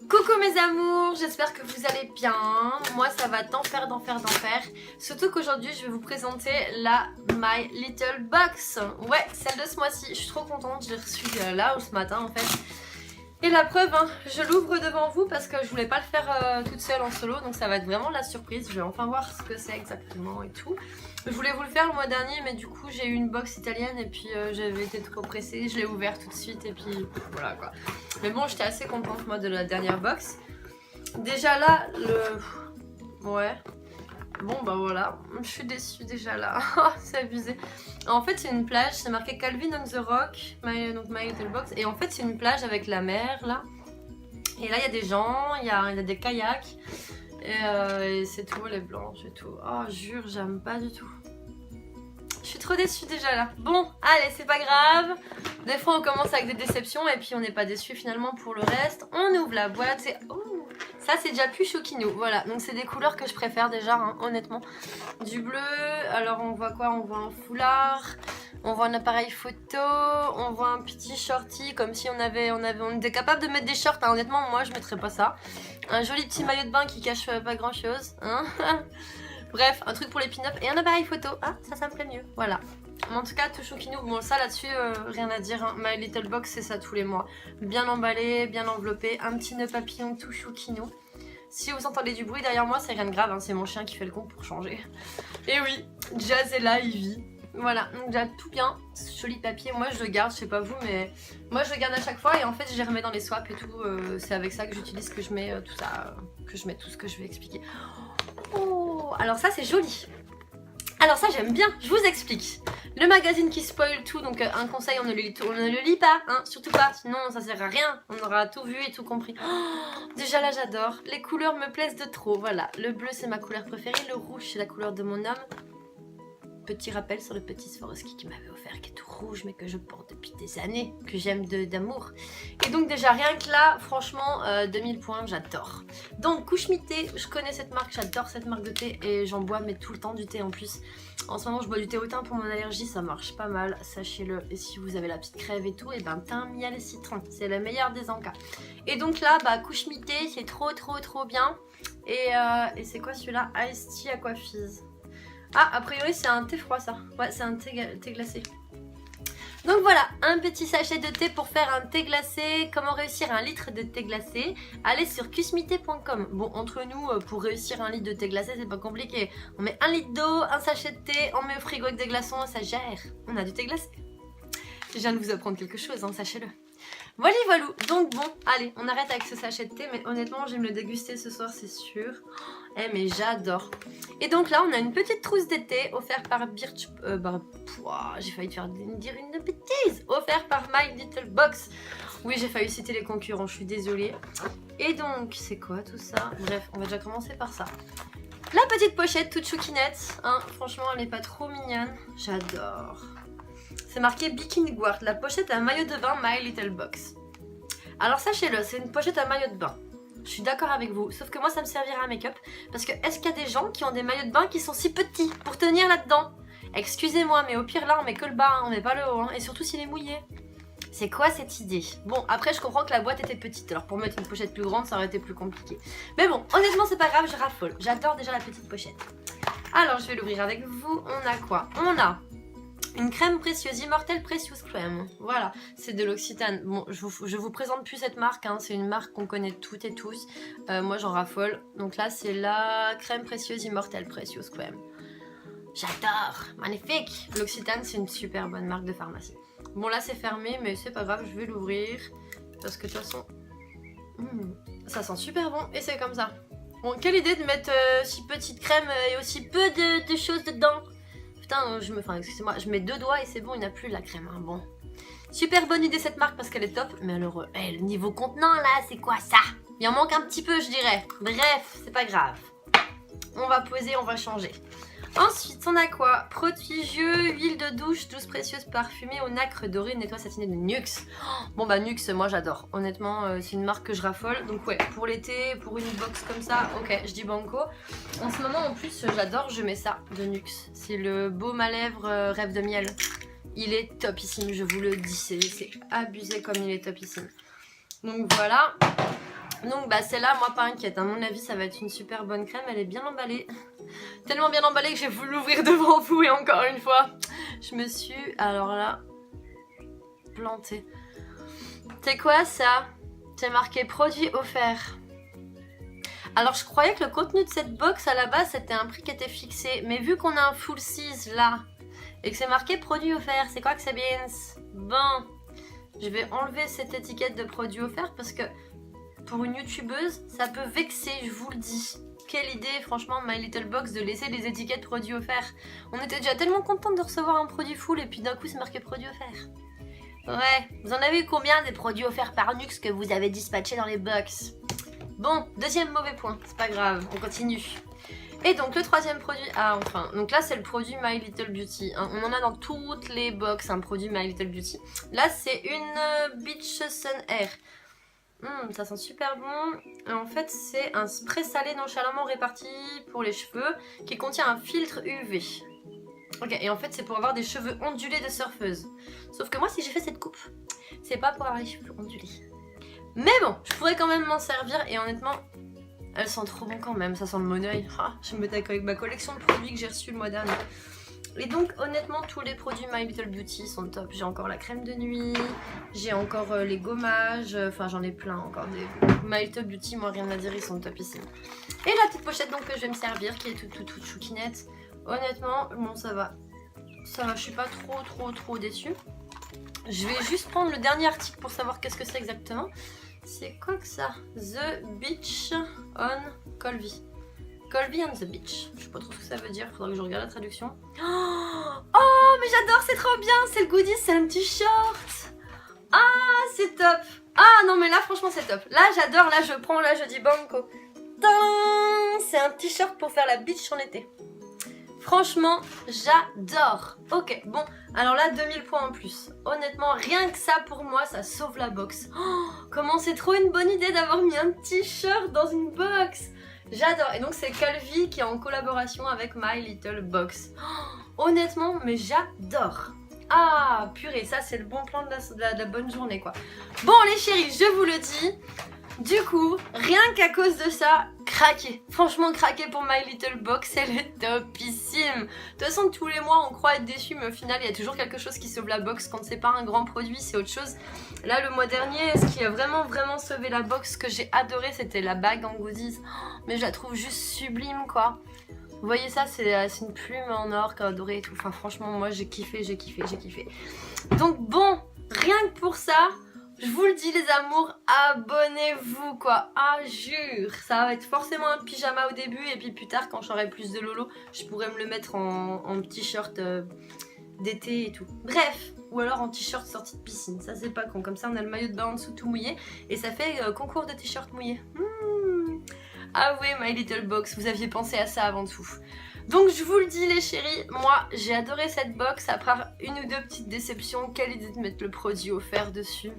Coucou mes amours, j'espère que vous allez bien. Moi ça va d'enfer. Surtout qu'aujourd'hui je vais vous présenter la My Little Box. Ouais, celle de ce mois-ci, je suis trop contente, je l'ai reçue là ce matin en fait. Et la preuve, hein, je l'ouvre devant vous parce que je voulais pas le faire toute seule en solo. Donc ça va être vraiment la surprise, je vais enfin voir ce que c'est exactement et tout. Je voulais vous le faire le mois dernier mais du coup j'ai eu une box italienne et puis j'avais été trop pressée. Je l'ai ouvert tout de suite et puis voilà quoi. Mais bon, j'étais assez contente moi de la dernière box. Déjà là, ouais. Bon bah voilà, je suis déçue déjà là, c'est abusé. En fait c'est une plage, c'est marqué Calvin on the Rock, donc My Little Box. Et en fait c'est une plage avec la mer là. Et là il y a des gens, il y a des kayaks. Et c'est tout, les blanches et tout. Oh jure, j'aime pas du tout. Je suis trop déçue déjà là. Bon, allez, c'est pas grave. Des fois on commence avec des déceptions et puis on n'est pas déçu finalement pour le reste. On ouvre la boîte et... Oh, ça c'est déjà plus Choukinou. Voilà, donc c'est des couleurs que je préfère déjà, hein, honnêtement. Du bleu, alors on voit quoi? On voit un foulard, on voit un appareil photo, on voit un petit shorty comme si on était capable de mettre des shorts. Hein. Honnêtement, moi je mettrais pas ça. Un joli petit maillot de bain qui cache pas grand chose. Hein. Bref, un truc pour les pin-up et un appareil photo. Ah, ça me plaît mieux. Voilà. Mais en tout cas, tout Choukinou. Bon, ça là-dessus, rien à dire. Hein. My Little Box, c'est ça tous les mois. Bien emballé, bien enveloppé. Un petit nœud papillon tout Choukinou. Si vous entendez du bruit derrière moi, c'est rien de grave. Hein. C'est mon chien qui fait le con pour changer. Et oui, Jazz est là, il vit. Voilà, donc déjà tout bien, joli papier, moi je le garde, je sais pas vous, mais moi je le garde à chaque fois et en fait je les remets dans les swaps et tout, c'est avec ça que j'utilise, que je mets tout ça, que je mets tout ce que je vais expliquer. Oh, alors ça c'est joli. Alors ça j'aime bien, je vous explique. Le magazine qui spoil tout, donc un conseil, on ne le lit pas, hein, surtout pas, sinon ça sert à rien, on aura tout vu et tout compris. Oh, déjà là j'adore, les couleurs me plaisent de trop, voilà. Le bleu c'est ma couleur préférée, le rouge c'est la couleur de mon homme. Petit rappel sur le petit Swarovski qui m'avait offert, qui est tout rouge mais que je porte depuis des années, que j'aime d'amour. Et donc déjà rien que là, franchement 2000 points, j'adore. Donc Kushmi thé, je connais cette marque, j'adore cette marque de thé et j'en bois mais tout le temps du thé en plus. En ce moment je bois du thé au thym pour mon allergie, ça marche pas mal, sachez-le. Et si vous avez la petite crève et tout, et ben thym, miel et citron, c'est le meilleur des encas. Et donc là, bah Kushmi thé, c'est trop bien. Et c'est quoi celui-là? Iced Tea Aquafizz. Ah, a priori c'est un thé froid ça. Ouais, c'est un thé glacé. Donc voilà, un petit sachet de thé pour faire un thé glacé. Comment réussir un litre de thé glacé? Allez sur kusmité.com. Bon, entre nous, pour réussir un litre de thé glacé, c'est pas compliqué. On met un litre d'eau, un sachet de thé, on met au frigo avec des glaçons, ça gère. On a du thé glacé. Je viens de vous apprendre quelque chose, hein, sachez-le. Voilà. Donc bon, allez, on arrête avec ce sachet de thé, mais honnêtement, j'aime le déguster ce soir, c'est sûr. Eh mais j'adore. Et donc là, on a une petite trousse d'été offerte par Birch... j'ai failli dire une bêtise. Offerte par My Little Box. Oui, j'ai failli citer les concurrents, je suis désolée. Et donc, c'est quoi tout ça? Bref, on va déjà commencer par ça. La petite pochette toute chouquinette. Hein, franchement, elle n'est pas trop mignonne. J'adore. C'est marqué Bikini Guard, la pochette à maillot de bain My Little Box. Alors sachez-le, c'est une pochette à maillot de bain. Je suis d'accord avec vous, sauf que moi ça me servira à make-up. Parce que est-ce qu'il y a des gens qui ont des maillots de bain qui sont si petits pour tenir là-dedans? Excusez-moi, mais au pire là on met que le bas, hein, on met pas le haut, hein, et surtout s'il est mouillé. C'est quoi cette idée? Bon, après je comprends que la boîte était petite, alors pour mettre une pochette plus grande ça aurait été plus compliqué. Mais bon, honnêtement c'est pas grave, je raffole. J'adore déjà la petite pochette. Alors je vais l'ouvrir avec vous. On a quoi? On a une crème précieuse, Immortel Precious Crème. Voilà, c'est de l'Occitane. Bon, je vous présente plus cette marque, hein. C'est une marque qu'on connaît toutes et tous. Moi, j'en raffole. Donc là, c'est la crème précieuse Immortel Precious Crème. J'adore, magnifique. L'Occitane, c'est une super bonne marque de pharmacie. Bon, là, c'est fermé, mais c'est pas grave, je vais l'ouvrir. Parce que de toute façon, ça sent super bon et c'est comme ça. Bon, quelle idée de mettre si petite crème et aussi peu de choses dedans. Putain, excusez-moi, je mets 2 doigts et c'est bon, il n'y a plus la crème, hein, bon. Super bonne idée cette marque parce qu'elle est top, mais alors, le niveau contenant là, c'est quoi ça? Il en manque un petit peu, je dirais. Bref, c'est pas grave. On va poser, on va changer. Ensuite, on a quoi? Protégeux, huile de douche, douce précieuse parfumée au nacre doré, nettoie satiné de Nuxe. Bon bah Nuxe, moi j'adore. Honnêtement, c'est une marque que je raffole. Donc ouais, pour l'été, pour une box comme ça, ok, je dis banco. En ce moment en plus, j'adore, je mets ça de Nuxe. C'est le baume à lèvres rêve de miel. Il est topissime, je vous le dis, c'est abusé comme il est topissime. Donc voilà. Donc bah celle-là, moi pas inquiète, à mon avis ça va être une super bonne crème, elle est bien emballée. Tellement bien emballée que j'ai voulu l'ouvrir devant vous et encore une fois, je me suis, alors là, plantée. C'est quoi ça? C'est marqué produit offert. Alors je croyais que le contenu de cette box à la base c'était un prix qui était fixé, mais vu qu'on a un full size là, et que c'est marqué produit offert, c'est quoi que c'est bien? Bon, je vais enlever cette étiquette de produit offert parce que pour une youtubeuse, ça peut vexer, je vous le dis. Quelle idée, franchement, My Little Box, de laisser les étiquettes produits offerts. On était déjà tellement contente de recevoir un produit full et puis d'un coup c'est marqué produit offert. Ouais, vous en avez eu combien des produits offerts par Nux que vous avez dispatchés dans les box? Bon, deuxième mauvais point, c'est pas grave, on continue. Et donc le troisième produit, ah enfin, donc là c'est le produit My Little Beauty. Hein. On en a dans toutes les box un produit My Little Beauty. Là c'est une Beach Sun Air. Ça sent super bon. En fait, c'est un spray salé nonchalamment réparti pour les cheveux qui contient un filtre UV. Ok, et en fait, c'est pour avoir des cheveux ondulés de surfeuse. Sauf que moi, si j'ai fait cette coupe, c'est pas pour avoir les cheveux ondulés. Mais bon, je pourrais quand même m'en servir et honnêtement, elles sont trop bon quand même. Ça sent le Moneuil. Ah, je me mets avec ma collection de produits que j'ai reçue le mois dernier. Et donc honnêtement tous les produits My Little Beauty sont top. J'ai encore la crème de nuit, j'ai encore les gommages, enfin j'en ai plein encore des My Little Beauty, moi rien à dire, ils sont top ici. Et la petite pochette donc que je vais me servir qui est toute chouquinette. Honnêtement, bon ça va, je suis pas trop déçue. Je vais juste prendre le dernier article pour savoir qu'est-ce que c'est exactement. C'est quoi que ça? The Beach on Colby. Colby on the Beach. Je sais pas trop ce que ça veut dire, faudra que je regarde la traduction. Oh mais j'adore, c'est trop bien. C'est le goodie, c'est un t-shirt. Ah c'est top. Ah non mais là franchement c'est top. Là j'adore, là je prends, là je dis banco. C'est un t-shirt pour faire la beach en été. Franchement j'adore. Ok bon, alors là 2000 points en plus. Honnêtement rien que ça pour moi ça sauve la box. Oh, comment c'est trop une bonne idée d'avoir mis un t-shirt dans une box. J'adore. Et donc c'est Calvi qui est en collaboration avec My Little Box. Oh, honnêtement, mais j'adore. Ah, purée, ça c'est le bon plan de la bonne journée quoi. Bon les chéris, je vous le dis. Du coup, rien qu'à cause de ça, craqué. Franchement, craqué pour My Little Box, elle est topissime. De toute façon, tous les mois, on croit être déçu, mais au final, il y a toujours quelque chose qui sauve la box. Quand c'est pas un grand produit, c'est autre chose. Là, le mois dernier, ce qui a vraiment sauvé la box, que j'ai adoré, c'était la bague en goodies. Oh, mais je la trouve juste sublime, quoi. Vous voyez ça, c'est une plume en or dorée et tout. Enfin, franchement, moi, j'ai kiffé. Donc, bon, rien que pour ça... Je vous le dis les amours, abonnez-vous quoi, ah jure, ça va être forcément un pyjama au début et puis plus tard quand j'aurai plus de lolo, je pourrais me le mettre en t-shirt d'été et tout. Bref, ou alors en t-shirt sortie de piscine, ça c'est pas con, comme ça on a le maillot de bain en dessous tout mouillé et ça fait concours de t-shirt mouillé. Ah oui, My Little Box, vous aviez pensé à ça avant tout. Donc je vous le dis les chéris, moi j'ai adoré cette box, à part une ou deux petites déceptions, quelle idée de mettre le produit offert dessus.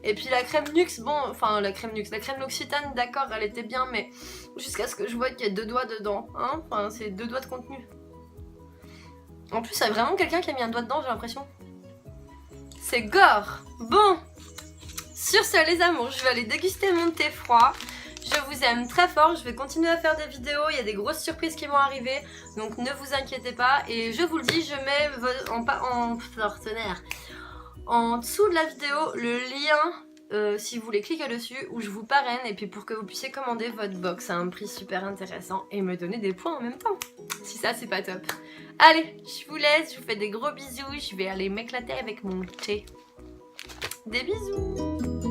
Et puis la crème Nux, bon, enfin la crème L'Occitane, d'accord, elle était bien, mais jusqu'à ce que je vois qu'il y a 2 doigts dedans, hein, enfin c'est 2 doigts de contenu. En plus, il y a vraiment quelqu'un qui a mis un doigt dedans, j'ai l'impression. C'est gore. Bon, sur ce les amours, je vais aller déguster mon thé froid. Je vous aime très fort, je vais continuer à faire des vidéos, il y a des grosses surprises qui vont arriver, donc ne vous inquiétez pas. Et je vous le dis, je mets en partenaire en dessous de la vidéo le lien si vous voulez cliquer dessus, où je vous parraine et puis pour que vous puissiez commander votre box à un prix super intéressant et me donner des points en même temps. Si ça c'est pas top. Allez, je vous laisse, je vous fais des gros bisous, je vais aller m'éclater avec mon thé. Des bisous.